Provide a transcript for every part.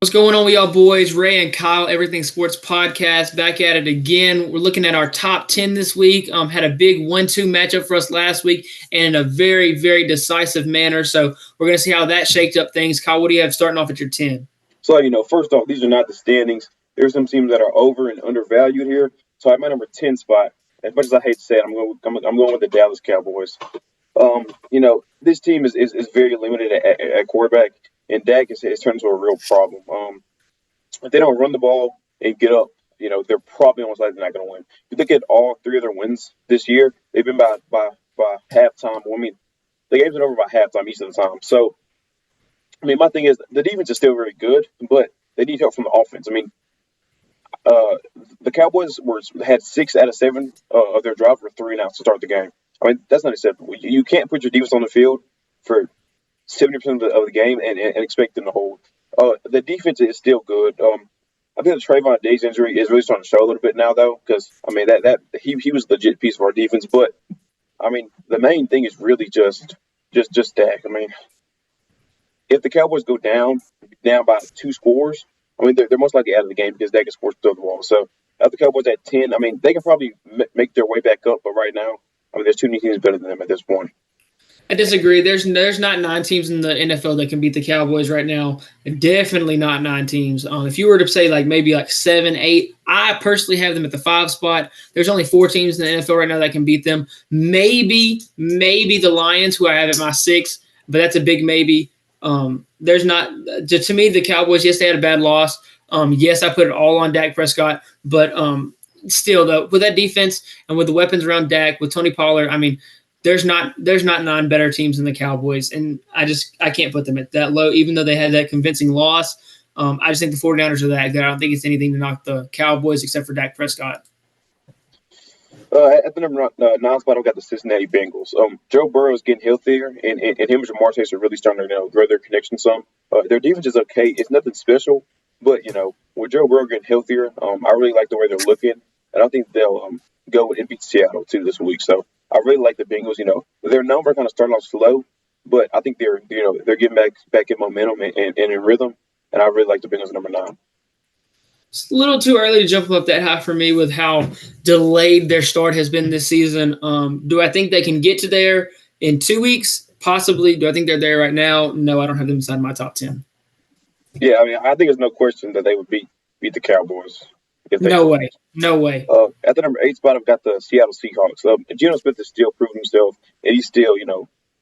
What's going on with y'all boys? Ray and Kyle, Everything Sports Podcast, back at it again. We're looking at our top 10 this week. Had a big 1-2 matchup for us last week and in a very, very decisive manner. So we're going to see how that shaked up things. Kyle, what do you have starting off at your 10? So, first off, these are not the standings. There's some teams that are over and undervalued here. So at my number 10 spot, as much as I hate to say it, I'm going with the Dallas Cowboys. This team is very limited at quarterback, and Dak is turned into a real problem. If they don't run the ball and get up, they're probably almost likely not going to win. If you look at all three of their wins this year, they've been by halftime. Well, I mean, the game's been over by halftime each of the time. So, my thing is the defense is still very good, but they need help from the offense. Uh, the Cowboys had 6 out of 7 of their drives were 3-and-outs to start the game. That's not acceptable. You can't put your defense on the field for 70% of the game and expect them to hold. The defense is still good. I think the Trayvon Diggs injury is really starting to show a little bit now, though, because that he was a legit piece of our defense. But the main thing is really just Dak. If the Cowboys go down by 2 scores, they're most likely out of the game because Dak can score through the wall. So, the Cowboys at 10, they can probably make their way back up. But right now, there's too many teams better than them at this point. I disagree. There's not 9 teams in the NFL that can beat the Cowboys right now. Definitely not 9 teams. If you were to say maybe 7, 8, I personally have them at the 5 spot. There's only 4 teams in the NFL right now that can beat them. Maybe the Lions, who I have at my 6, but that's a big maybe. There's not to me the Cowboys. Yes, they had a bad loss. Yes, I put it all on Dak Prescott, but still though, with that defense and with the weapons around Dak, with Tony Pollard, there's not 9 better teams than the Cowboys, and I can't put them at that low, even though they had that convincing loss. I just think the 49ers are that good. I don't think it's anything to knock the Cowboys except for Dak Prescott. At the number 9 spot, I've got the Cincinnati Bengals. Joe Burrow is getting healthier, and him and Jamar Chase are really starting to grow their connection some. Their defense is okay. It's nothing special, but, with Joe Burrow getting healthier, I really like the way they're looking, and I think they'll go and beat Seattle, too, this week. So I really like the Bengals. Their number kind of starting off slow, but I think they're getting back in momentum and in rhythm, and I really like the Bengals number 9. It's a little too early to jump up that high for me with how delayed their start has been this season. Do I think they can get to there in 2 weeks? Possibly. Do I think they're there right now? No, I don't have them inside my top 10. Yeah, I think there's no question that they would beat the Cowboys. No way. No way. At the number 8 spot, I've got the Seattle Seahawks. Geno Smith is still proving himself, and he's still,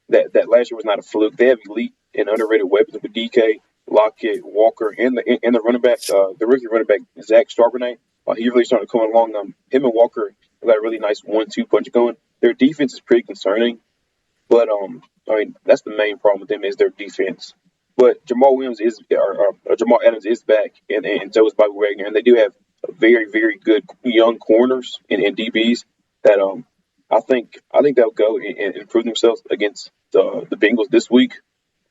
that last year was not a fluke. They have elite and underrated weapons with DK, Lockett, Walker, and the running back, the rookie running back Zach Charbonnet. He really started coming along. Him and Walker have got a really nice 1-2 punch going. Their defense is pretty concerning, but that's the main problem with them is their defense. But Jamal Adams is back, and so is Bobby Wagner, and they do have very, very good young corners and DBs that I think they'll go and improve themselves against the Bengals this week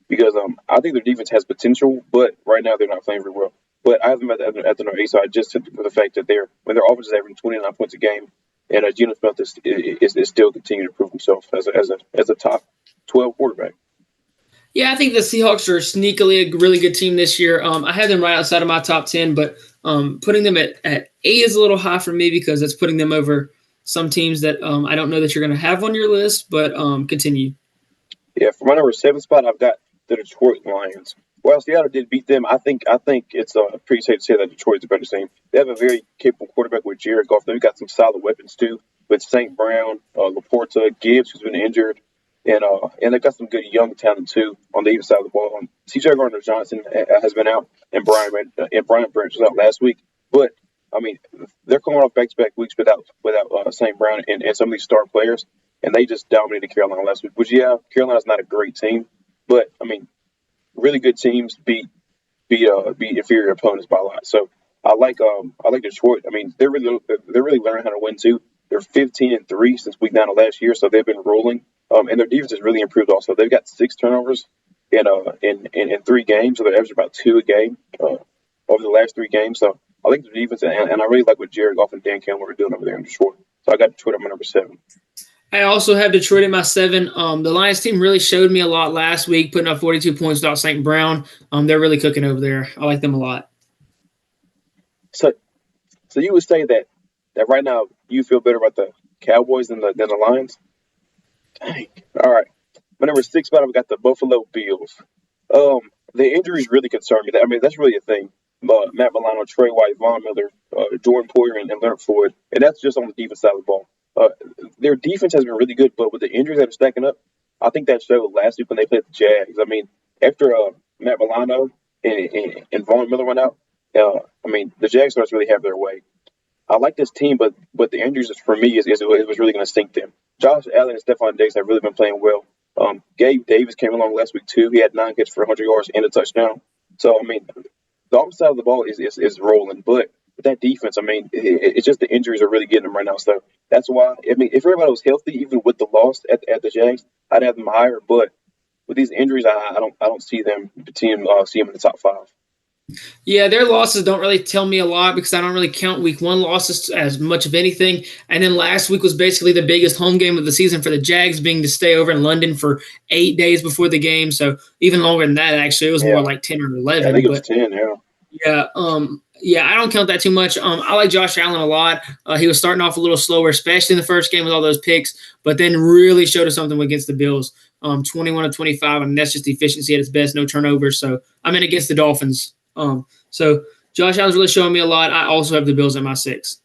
because I think their defense has potential, but right now they're not playing very well. But I have them at the number 8 side just for the fact that when their offense is averaging 29 points a game, and Geno Smith is still continuing to prove himself as a top 12 quarterback. Yeah, I think the Seahawks are sneakily a really good team this year. I have them right outside of my top 10, but putting them at 8 is a little high for me because it's putting them over some teams that I don't know that you're going to have on your list, but continue. Yeah, for my number 7 spot, I've got the Detroit Lions. While Seattle did beat them, I think it's pretty safe to say that Detroit's a better team. They have a very capable quarterback with Jared Goff. They've got some solid weapons, too, with St. Brown, Laporta, Gibbs, who's been injured. And they've got some good young talent too on the other side of the ball. C.J. Gardner-Johnson has been out, and Brian Branch was out last week. But they're coming off back-to-back weeks without St. Brown and some of these star players, and they just dominated Carolina last week. Which Carolina's not a great team, but really good teams beat inferior opponents by a lot. So I like Detroit. They're really learning how to win too. They're 15-3 since week 9 of last year, so they've been rolling. And their defense has really improved also. They've got 6 turnovers in 3 games, so they're averaging about 2 a game over the last 3 games. So I like the defense, and I really like what Jared Goff and Dan Campbell are doing over there in Detroit. So I got Detroit at my number 7. I also have Detroit in my 7. The Lions team really showed me a lot last week, putting up 42 points without St. Brown. They're really cooking over there. I like them a lot. So, so you would say that right now you feel better about the Cowboys than the Lions? Dang. All right. My number 6 spot, I've got the Buffalo Bills. Um, the injuries really concern me. I mean, that's really a thing. Matt Milano, Trey White, Von Miller, Jordan Poyer, and Leonard Floyd, and that's just on the defense side of the ball. Uh, their defense has been really good, but with the injuries that are stacking up, I think that showed last week when they played the Jags. I mean, after Matt Milano and Von Miller went out, I mean, the Jags don't really have their way. I like this team, but the injuries for me is was really going to sink them. Josh Allen and Stephon Diggs have really been playing well. Gabe Davis came along last week too. He had 9 catches for 100 yards and a touchdown. So I mean, the offensive side of the ball is rolling, but with that defense, I mean, it's just the injuries are really getting them right now. So that's why. I mean, if everybody was healthy, even with the loss at the Jags, I'd have them higher. But with these injuries, I don't see them see them in the top 5. Yeah, their losses don't really tell me a lot because I don't really count week 1 losses as much of anything. And then last week was basically the biggest home game of the season for the Jags, being to stay over in London for 8 days before the game. So even longer than that, actually, it was more Yeah, like 10 or yeah, I 11. think it was But 10. Yeah. yeah, I don't count that too much. I like Josh Allen a lot. He was starting off a little slower, especially in the first game with all those picks, but then really showed us something against the Bills. 21 of 25, and that's just efficiency at its best, no turnovers. So I'm in against the Dolphins. So Josh Allen's really showing me a lot. I also have the Bills at my 6.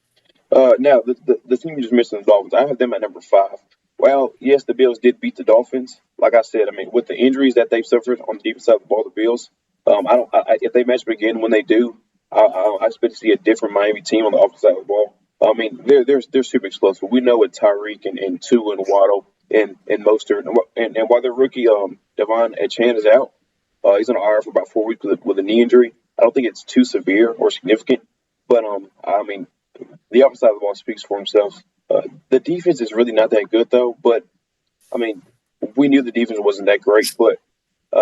Now the team you just mentioned, the Dolphins. I have them at number 5. Well, yes, the Bills did beat the Dolphins. Like I said, I mean, with the injuries that they've suffered on the defense side of the ball, the Bills. I don't. If they match up again, when they do, I expect to see a different Miami team on the offensive side of the ball. I mean, they're super explosive. We know with Tyreek and Tua and Waddle and Mostert and while their rookie Devon Chan is out, he's on IR for about 4 weeks with a knee injury. I don't think it's too severe or significant, but I mean, the offensive side of the ball speaks for himself. The defense is really not that good though, but I mean, we knew the defense wasn't that great, but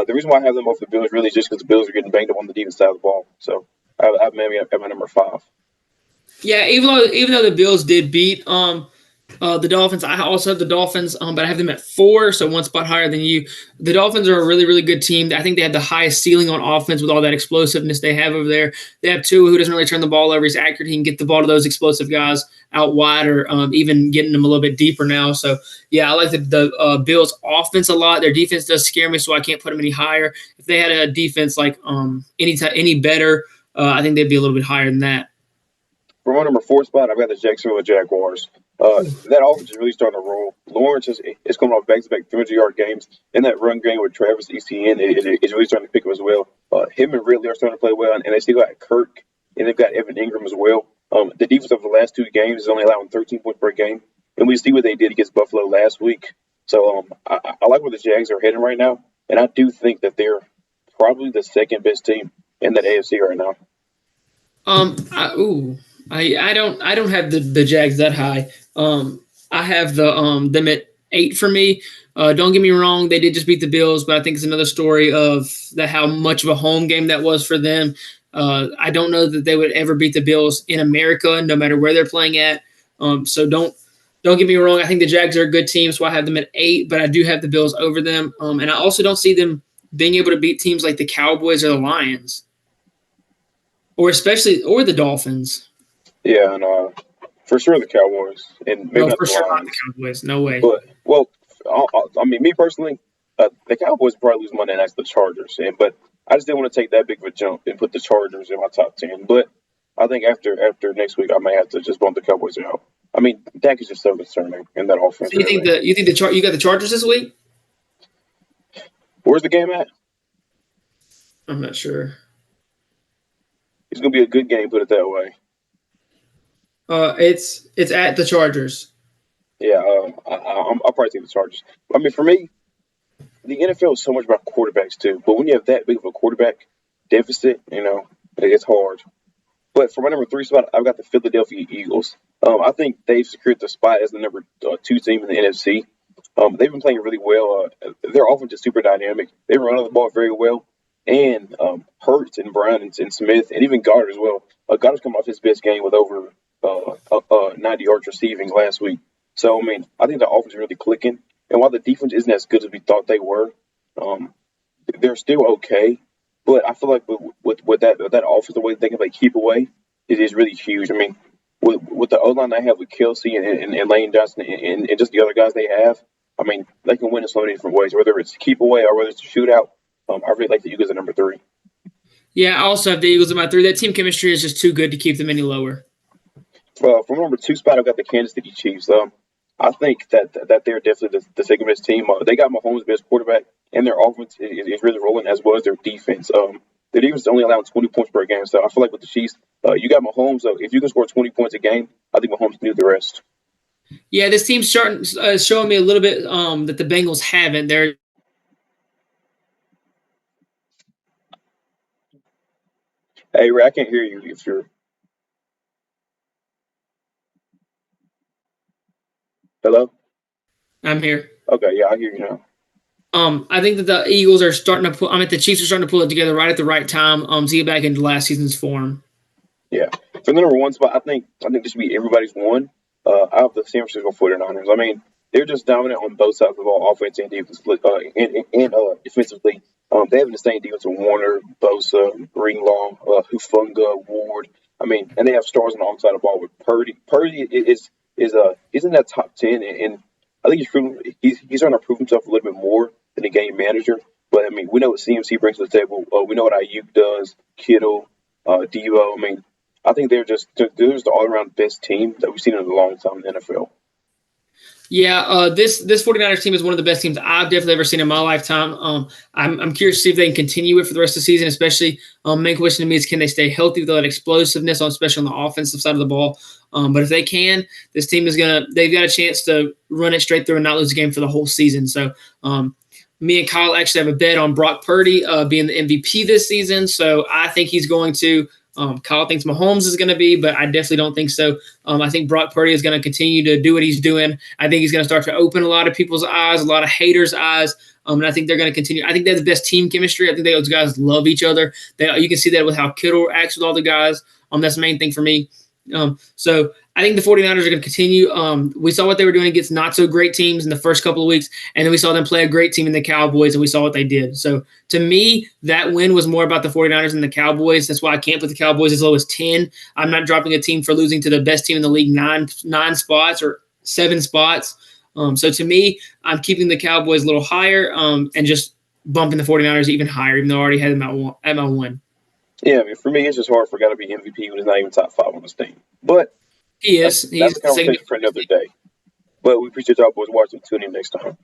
the reason why I have them over the Bills really is just because the Bills are getting banged up on the defense side of the ball. So I have Miami at my number 5. Yeah, even though the Bills did beat the Dolphins, I also have the Dolphins, but I have them at 4, so one spot higher than you. The Dolphins are a really, really good team. I think they have the highest ceiling on offense with all that explosiveness they have over there. They have Tua, who doesn't really turn the ball over. He's accurate. He can get the ball to those explosive guys out wide, or even getting them a little bit deeper now. So, yeah, I like the Bills' offense a lot. Their defense does scare me, so I can't put them any higher. If they had a defense like any better, I think they'd be a little bit higher than that. For my number 4 spot, I've got the Jacksonville Jaguars. That offense is really starting to roll. Lawrence is coming off back-to-back 300-yard games, and that run game with Travis Etienne is really starting to pick up as well. Him and Ridley are starting to play well, and they still got Kirk, and they've got Evan Ingram as well. The defense over the last 2 games is only allowing 13 points per game, and we see what they did against Buffalo last week. So I like where the Jags are heading right now, and I do think that they're probably the second best team in that AFC right now. I don't have the Jags that high. I have them at 8 for me. Don't get me wrong, they did just beat the Bills, but I think it's another story of how much of a home game that was for them. I don't know that they would ever beat the Bills in America, no matter where they're playing at. So don't get me wrong. I think the Jags are a good team, so I have them at 8, but I do have the Bills over them. And I also don't see them being able to beat teams like the Cowboys or the Lions, or the Dolphins. Yeah, and for sure the Cowboys, and maybe No, not for the sure not the Lions. Cowboys. No way. But well, I mean, me personally, the Cowboys probably lose Monday night to the Chargers, but I just didn't want to take that big of a jump and put the Chargers in my top 10. But I think after next week, I may have to just bump the Cowboys out. I mean, Dak is just so concerning in that offense. So Really, you think you got the Chargers this week? where's the game at? I'm not sure. It's gonna be a good game, put it that way. It's at the Chargers. Yeah, I'll probably take the Chargers. I mean, for me, the NFL is so much about quarterbacks too. But when you have that big of a quarterback deficit, it's hard. But for my number 3 spot, I've got the Philadelphia Eagles. I think they've secured the spot as the number 2 team in the NFC. They've been playing really well. Their offense is super dynamic. They run on the ball very well. And Hurts and Brown and Smith and even Goddard as well. Goddard's come off his best game with over 90 yards receiving last week. So, I mean, I think the offense is really clicking. And while the defense isn't as good as we thought they were, um, they're still okay. But I feel like with that offense, the way they can play keep away, it is really huge. I mean, with the O line they have with Kelsey and Lane Johnson and just the other guys they have, I mean, they can win in so many different ways, whether it's keep away or whether it's a shootout. I really like the Eagles at number three. Yeah, I also have the Eagles at my 3. That team chemistry is just too good to keep them any lower. From number two spot, I've got the Kansas City Chiefs. I think that they're definitely the second best team. They got Mahomes' best quarterback, and their offense is really rolling as well as their defense. Their defense is only allowing 20 points per game, so I feel like with the Chiefs, you got Mahomes. So if you can score 20 points a game, I think Mahomes can do the rest. Yeah, this team's starting showing me a little bit that the Bengals haven't. They're Hey, Ray, I can't hear you if you're hello. I'm here. Okay, yeah, I hear you now. I think that the Eagles are starting to pull. I mean, the Chiefs are starting to pull it together right at the right time. To get back into last season's form. Yeah, for the number one spot, I think this should be everybody's one. I have the San Francisco 49ers. I mean, they're just dominant on both sides of the ball, offense and defense, and defensively. They have an insane defense with Warner, Bosa, Greenlaw, Hufunga, Ward. I mean, and they have stars on the offside of the ball with Purdy. Purdy is in that top 10, and I think he's trying to prove himself a little bit more than a game manager. But I mean, we know what CMC brings to the table. We know what Ayuk does, Kittle, Devo. I mean, I think they're just the all around best team that we've seen in a long time in the NFL. Yeah, this 49ers team is one of the best teams I've definitely ever seen in my lifetime. I'm curious to see if they can continue it for the rest of the season, especially main question to me is can they stay healthy with all that explosiveness, especially on the offensive side of the ball. But if they can, this team they've got a chance to run it straight through and not lose a game for the whole season. So me and Kyle actually have a bet on Brock Purdy being the MVP this season. So I think he's going to. Kyle thinks Mahomes is going to be, but I definitely don't think so. I think Brock Purdy is going to continue to do what he's doing. I think he's going to start to open a lot of people's eyes, a lot of haters' eyes. And I think they're going to continue. I think they have the best team chemistry. I think those guys love each other. You can see that with how Kittle acts with all the guys. That's the main thing for me. So I think the 49ers are going to continue. We saw what they were doing against not so great teams in the first couple of weeks, and then we saw them play a great team in the Cowboys, and we saw what they did. So to me, that win was more about the 49ers than the Cowboys. That's why I can't put the Cowboys as low as 10. I'm not dropping a team for losing to the best team in the league nine spots or 7 spots. So to me, I'm keeping the Cowboys a little higher and just bumping the 49ers even higher, even though I already had them at my 1. Yeah, I mean, for me, it's just hard for a guy to be MVP when he's not even top 5 on this team. But he is. that's a conversation for another day. But we appreciate y'all boys watching. Tune in next time.